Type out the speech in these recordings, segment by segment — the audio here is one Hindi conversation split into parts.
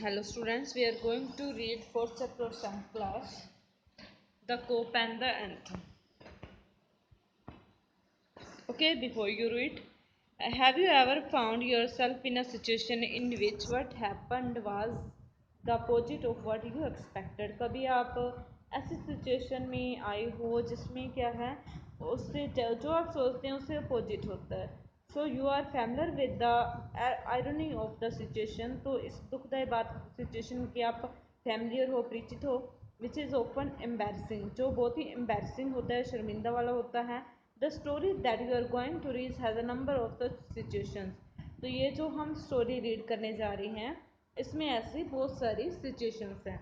Hello students, we are going to read 4th chapter of 7th class, The Cope and the Anthem. Okay, before you read, have you ever found yourself in a situation in which what happened was the opposite of what you expected? कभी आप ऐसी सिचुएशन में आए हो जिसमें क्या है उससे जो आप सोचते हैं उससे अपोजिट होता है. So you are familiar with the irony of the situation. तो इस दुखदायी बात सिचुएशन की आप फैमिलियर हो, परिचित हो, विच इज़ ओपन एम्बेरसिंग, जो बहुत ही एम्बेरसिंग होता है, शर्मिंदा वाला होता है. The story that you are going to read has a number of the situations. तो ये जो हम स्टोरी रीड करने जा रही हैं इसमें ऐसी बहुत सारी सिचुएशंस हैं.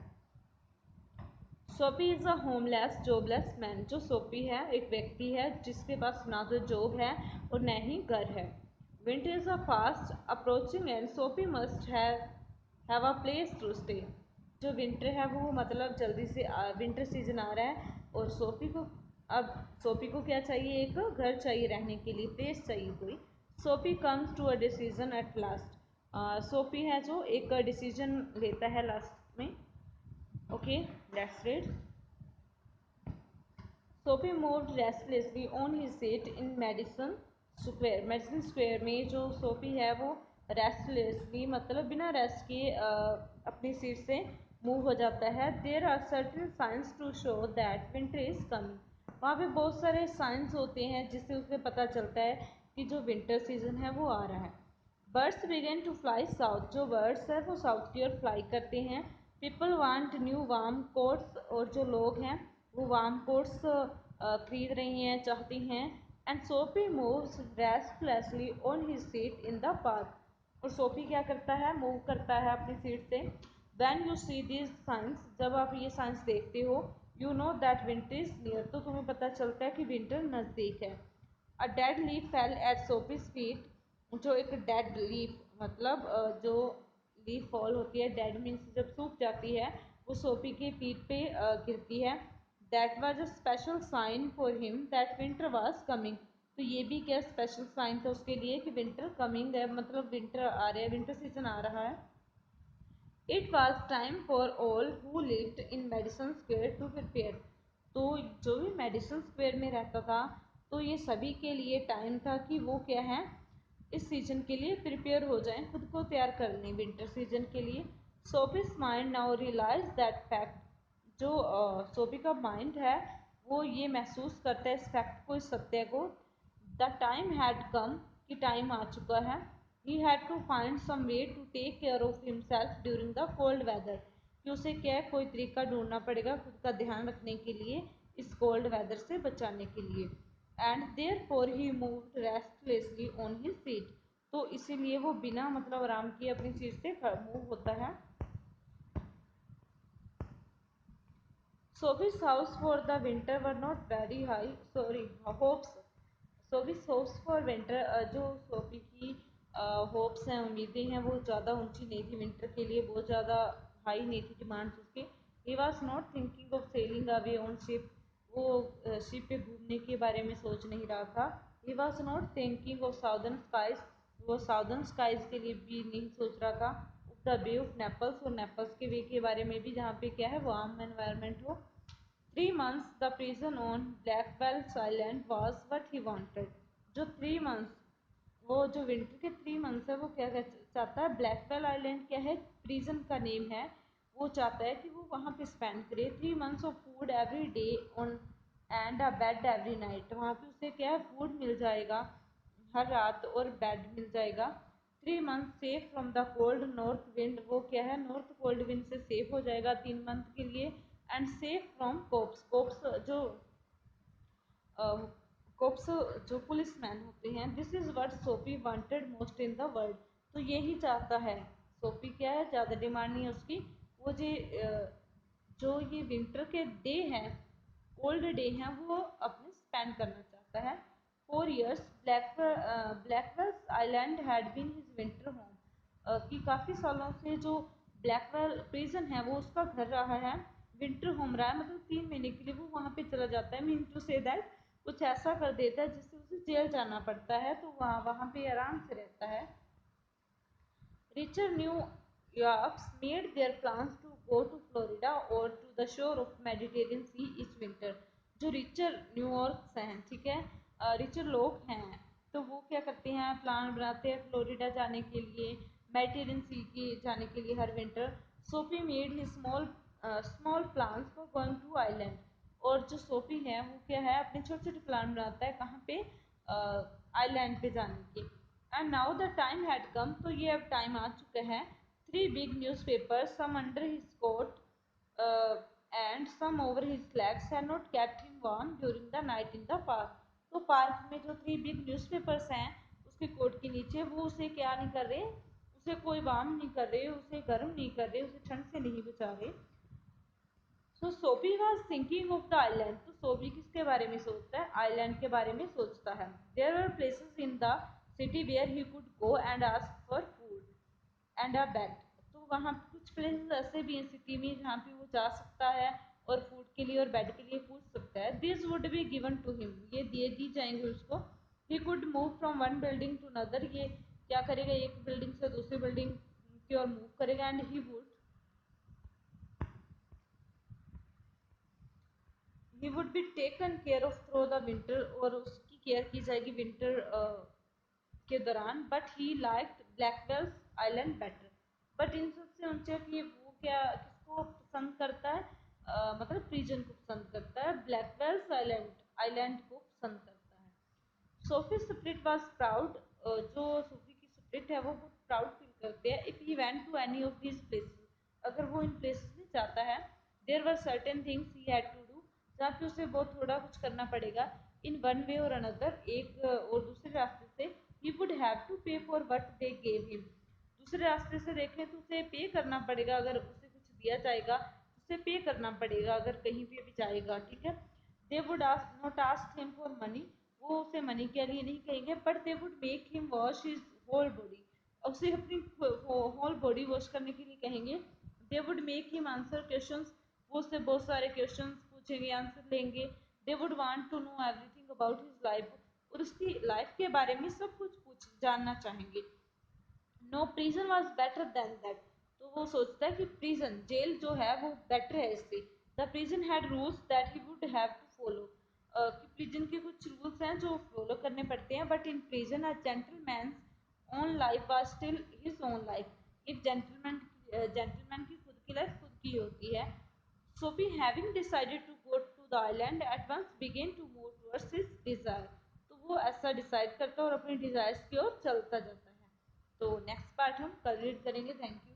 सोपी is a homeless jobless man. जो सोपी है एक व्यक्ति है जिसके पास ना तो जॉब है और न ही घर है. Winter is a fast approaching and Sophie must have a place to stay. जो विंटर है वो मतलब जल्दी से विंटर सीजन आ रहा है और सोपी को क्या चाहिए, एक घर चाहिए रहने के लिए, प्लेस चाहिए कोई. Sophie comes to a decision at last. Sophie है जो एक डिसीजन लेता है लास्ट में. Okay, let's read. Sophie moved restlessly on his seat in Madison Square. Madison Square में जो सोफी है वो रेस्टलेसली मतलब बिना रेस्ट किए अपनी सीट से मूव हो जाता है. There are certain signs to show that winter is coming. वहाँ पे बहुत सारे साइंस होते हैं जिससे उसे पता चलता है कि जो विंटर सीजन है वो आ रहा है. Birds begin to fly south. जो बर्ड्स है वो साउथ की ओर फ्लाई करते हैं. People want new warm coats. और जो लोग हैं वो वार्म कोट्स खरीद रही हैं, चाहती हैं. And Sophie moves restlessly on his seat in the park. और सोफी क्या करता है, मूव करता है अपनी सीट से. When you see this signs, जब आप ये साइंस देखते हो, you know that winter is near. तो तुम्हें पता चलता है कि विंटर नज़दीक है. A dead leaf fell at Sophie's feet. जो एक डेड लीफ मतलब जो लीफ फॉल होती है, डेड मीन्स जब सूख जाती है, वो सोफी के फीट पे गिरती है. That was a special sign for him that winter was coming. तो ये भी क्या स्पेशल साइन था उसके लिए कि विंटर कमिंग है, मतलब विंटर आ रहा है, विंटर सीजन आ रहा है. It was time for all who lived in Madison Square to prepare. तो जो भी मेडिसन स्क्वेयर में रहता था तो ये सभी के लिए टाइम था कि वो क्या है, इस सीजन के लिए प्रिपेयर हो जाएं, खुद को तैयार कर लें विंटर सीजन के लिए. Sophie's mind now realise that fact. जो सोफी का माइंड है वो ये महसूस करता है इस फैक्ट को, इस सत्य को. द टाइम हैड कम, कि टाइम आ चुका है. He had to find some way to take care of himself during the cold weather. कि उसे क्या है, कोई तरीका ढूंढना पड़ेगा खुद का ध्यान रखने के लिए, इस कोल्ड वेदर से बचाने के लिए. And therefore he moved restlessly on his seat. तो इसीलिए वो बिना मतलब आराम किए अपनी सीट से मूव होता है. Sophie's house for the winter were not very high. Sorry, hopes. Sophie's hopes for winter, जो सोफी की होप्स हैं, उम्मीदें हैं, वो ज़्यादा ऊंची नहीं थी विंटर के लिए, बहुत ज़्यादा हाई नहीं थी डिमांड्स उसके. He was not thinking of sailing away on ship. वो शिप पे घूमने के बारे में सोच नहीं रहा था. He was not thinking of southern skies. वो साउदर्न स्काइज के लिए भी नहीं सोच रहा था. द बे ऑफ नेपल्स, और नेपल्स के वे के बारे में भी, जहाँ पे क्या है वार्म एनवायरनमेंट हो. 3 months the prison on Blackwell's Island was what he wanted. जो 3 months, वो जो विंटर के 3 months है वो क्या चाहता है, ब्लैकवेल आइलैंड क्या है, प्रिजन का नेम है. वो चाहता है कि वो वहाँ पे स्पेंड करे 3 months of food every day on and a bed every night. वहाँ पे उसे क्या है, फूड मिल जाएगा हर रात और बेड मिल जाएगा. 3 months safe from the cold north wind. वो क्या है, नॉर्थ कोल्ड विंड से सेफ हो जाएगा 3 month के लिए. And safe from cops. Cops जो कोप्स जो पुलिस मैन होते हैं. This is what Sophie wanted most in the world. तो यही चाहता है सोफी, क्या है, ज़्यादा डिमांड नहीं है उसकी. वो जो ये विंटर के डे हैं, कोल्ड डे हैं, वो अपने स्पेंड करना चाहता है. 4 years Blackwell's island had been his winter home. कि काफ़ी सालों से जो ब्लैकवेल प्रिजन है वो उसका घर रहा है, विंटर होम रहा है. मतलब 3 महीने के लिए वो वहाँ पे चला जाता है. मीन टू से दैट कुछ ऐसा कर देता है जिससे उसे जेल जाना पड़ता है, तो वहाँ पे आराम से रहता है. Richer new yachts made their plans to go to Florida or to the shore of Mediterranean Sea each winter. जो रिचर न्यूयॉर्क हैं, ठीक है, रिचर लोग हैं, तो वो क्या करते हैं, प्लान बनाते हैं फ्लोरिडा जाने के लिए, मेडिटेरियन सी के जाने के लिए हर winter. Sophie made he small plans for going to island. और जो सोफी है वो क्या है, अपने छोटे छोटे प्लान बनाता है कहाँ पे, आइलैंड पे जाने के. And now the time had come, तो ये अब टाइम आ चुका है. Three big newspapers, some under his coat and some over his legs, had not kept him warm during the night in the park. तो पार्क में जो थ्री बिग न्यूज़पेपर्स हैं उसके कोट के नीचे, वो उसे क्या नहीं कर रहे, उसे कोई वार्म नहीं कर रहे, उसे गर्म नहीं कर रहे, उसे ठंड से नहीं बचा रहे. So Sophie was thinking of the island. तो सोफी किसके बारे में सोचता है, आइलैंड के बारे में सोचता है. There are places in the city where he could go and ask for food and a bed. तो वहाँ कुछ प्लेसेस ऐसे भी हैं सिटी में जहाँ पे वो जा सकता है और फूड के लिए और बेड के लिए पूछ सकता है. This would be given to him, ये दे दी जाएंगे उसको. He could move from one building to another, ये क्या करेगा, एक बिल्डिंग से दूसरी बिल्डिंग की ओर मूव करेगा. And he would be taken care of through the winter, और उसकी केयर की जाएगी विंटर के दौरान. But he liked Blackwell's island better. But इन सबसे ऊंचे कि वो क्या किसको पसंद करता है, मतलब प्रिजन को पसंद करता है, ब्लैकवेल्स आइलैंड आइलैंड को पसंद करता है. Sophie spirit was proud. जो सोफी की स्प्रिट है वो बहुत प्राउड फील करते हैं. If he went to any of these places, अगर वो इन प्लेसेस में जाता है, there were certain things he had to do, जहाँ पे उसे बहुत थोड़ा कुछ करना पड़ेगा. इन वन वे और अनदर, एक और दूसरे रास्ते से. ही वुड हैव टू पे for what they gave him. दूसरे रास्ते से देखें तो उसे पे करना पड़ेगा, अगर उसे कुछ दिया जाएगा उसे पे करना पड़ेगा अगर कहीं पे भी जाएगा, ठीक है. They would ask not ask him for money, वो उसे मनी के लिए नहीं कहेंगे, but they would make him wash his whole body, उसे अपनी होल बॉडी वॉश करने के लिए कहेंगे. They would make him answer questions, वो उससे बहुत सारे क्वेश्चंस पूछेंगे, आंसर लेंगे. They would want to know everything about his life, और उसकी लाइफ के बारे में सब कुछ पूछ जानना चाहेंगे. No prison was better than that, तो वो सोचता है कि प्रिजन जेल जो है वो बेटर है इससे. The prison had rules that he would have to follow, कि प्रिजन के कुछ रूल्स हैं जो फॉलो करने पड़ते हैं. But in prison a gentleman own life was still his own life. एक जेंटलमैन की खुद की लाइफ खुद की होती है. Sophie having decided to go to the island at once began to move towards his desire. तो वो ऐसा डिसाइड करता है और अपने डिजायर्स की ओर चलता जाता है. तो नेक्स्ट पार्ट हम कल रीड करेंगे. Thank you.